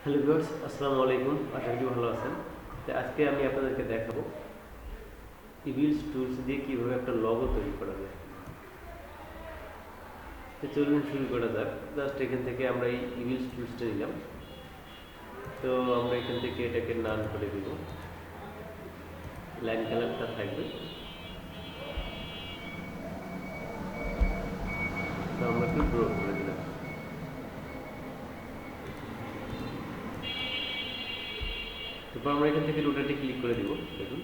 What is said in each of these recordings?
Hello viewers, আসসালামু আলাইকুম। আশা করি ভালো আছেন। তো আজকে আমি আপনাদেরকে দেখাবো ইভিলস টুলস দিয়ে কীভাবে একটা লগো তৈরি করা যায়। তো চলুন শুরু করা যাক। জাস্ট এখান থেকে আমরা এই ইভিলস টুলসটা নিলাম। তো আমরা এখান থেকে এটাকে নান করে দিব, লাইন কালারটা থাকবে। তো আমরা একটু ড্র করে দিলাম। তারপর আমরা এখান থেকে রোটেটে ক্লিক করে দিব। দেখুন,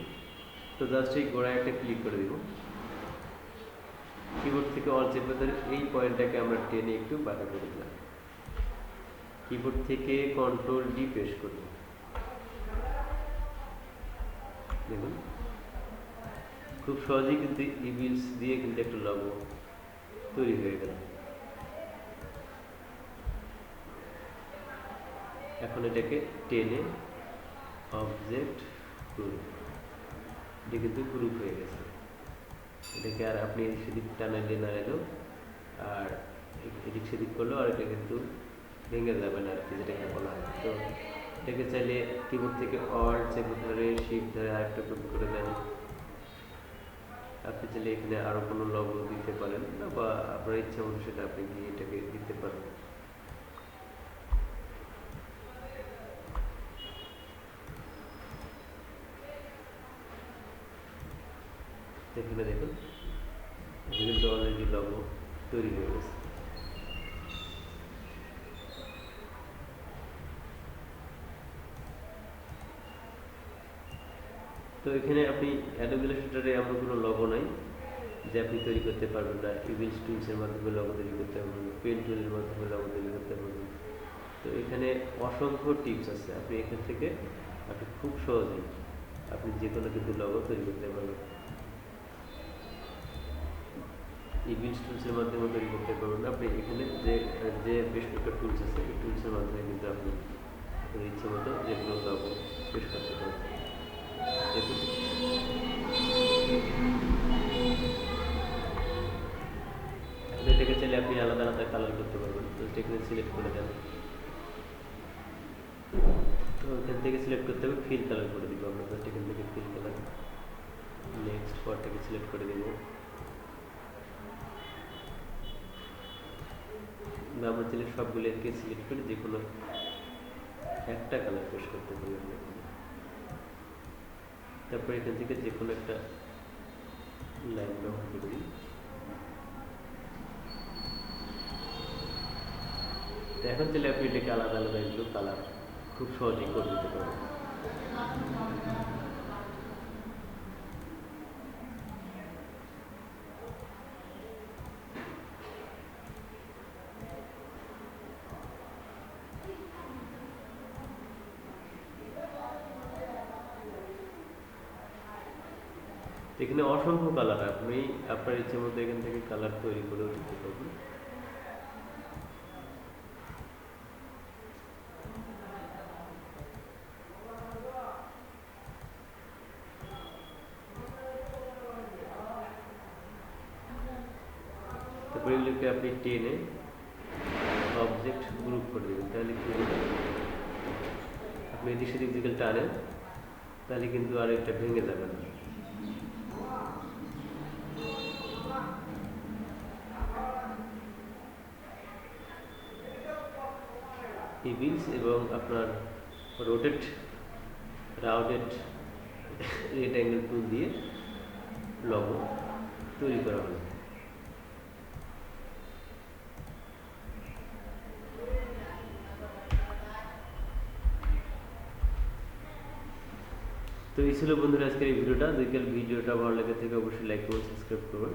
তো জাস্ট এই গোড়ায় একটা ক্লিক করে দিব। কিবোর্ড থেকে অল চেপে ধরে এই পয়েন্টটাকে আমরা টেনে একটু বাঁকা করে দিলাম। কিবোর্ড থেকে কন্ট্রোল ডি প্রেস করব। দেখুন, খুব সহজেই কিন্তু ইভিলস দিয়ে কিন্তু একটা লগো তৈরি হয়ে গেল। এখন এটাকে টেনে অবজেক্ট গ্রুপ, এটা কিন্তু গ্রুপ হয়ে গেছে। এটাকে আর আপনি এদিক সেদিক টানাইলে না এলেও আর এদিক সেদিক করলেও আর এটা কিন্তু ভেঙে যাবে না আর কি, যেটাকে বলা হয়। তো এটাকে চাইলে কিবোর্ড থেকে অল্ট চেপে ধরে শিফট ধরে আরেকটা গ্রুপ করে দেন। আপনি চাইলে এখানে আরও কোনো লগো দিতে পারেন না, বা আপনার ইচ্ছা মতো সেটা আপনি গিয়ে এটাকে দিতে পারেন। এখানে দেখুন, কিন্তু অলরেডি লগো তৈরি হয়ে গেছে। তো এখানে আপনি অ্যাডোবি ইলাস্ট্রেটরে এমন কোনো লগো নাই যে আপনি তৈরি করতে পারবেন না। ইভিলস টুলসের মাধ্যমে লগো তৈরি করতে পারবেন, পেন টুলের মাধ্যমে লগো তৈরি করতে পারবেন। তো এখানে অসংখ্য টিপস আছে, আপনি এখান থেকে আপনি খুব সহজেই আপনি যে কোনো কিন্তু লগো তৈরি করতে পারবেন। ইভিলস টুলসের মাধ্যমে তৈরি করতে পারবেন। আপনি এখানে যে যে বেশ কয়েকটা টুলস আছে, এই টুলসের মাধ্যমে কিন্তু আপনি আপনার ইচ্ছে মতো যে কোনো লগো পেশ করতে পারবেন। দেখুন, এটাকে চাইলে আপনি আলাদা আলাদা কালার করতে পারবেন। তো এখানে সিলেক্ট করে দেন। তো এখান থেকে সিলেক্ট করতে হবে, ফিল কালার করে দিব আমরা। জাস্ট এখান থেকে ফিল কালার, নেক্সট পরটাকে সিলেক্ট করে দিব। আমরা চাইলে সবগুলোকে সিলেক্ট করে যে কোনো একটা কালার পেশ করতে পারি আমরা। তারপর এখান থেকে যে কোনো একটা লাইন ব্যবহার করে দিই। এখন চাইলে আপনি এটাকে আলাদা আলাদা এগুলো কালার খুব সহজেই করে দিতে পারবেন। এখানে অসংখ্য কালার, আপনি আপনার ইচ্ছে মতো এখান থেকে কালার তৈরি করেও দিতে পারবেন। তারপরে এগুলোকে আপনি টেনে অবজেক্ট গ্রুপ করে দেবেন। তাহলে কি হবে, আপনি এদিক সেদিক দিকে টানেন তাহলে কিন্তু আর এটা ভেঙে যাবে না। ইভিলস এবং আপনার রোটেট রাউটেড রেক্ট্যাঙ্গেল টুল দিয়ে লগো তৈরি করা হলো। তো এই ছিল বন্ধুরা আজকের এই ভিডিওটা। যদি ভিডিওটা ভালো লাগে থেকে অবশ্যই লাইক করুন, সাবস্ক্রাইব করুন।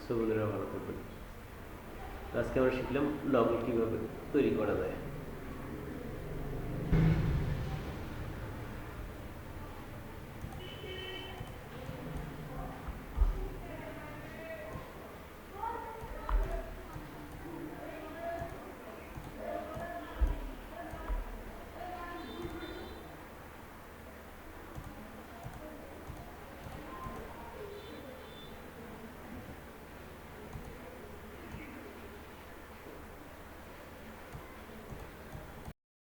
সো বন্ধুরা ভালো থাকবেন। আজকে আমরা শিখলাম লগো কীভাবে তৈরি করা যায়।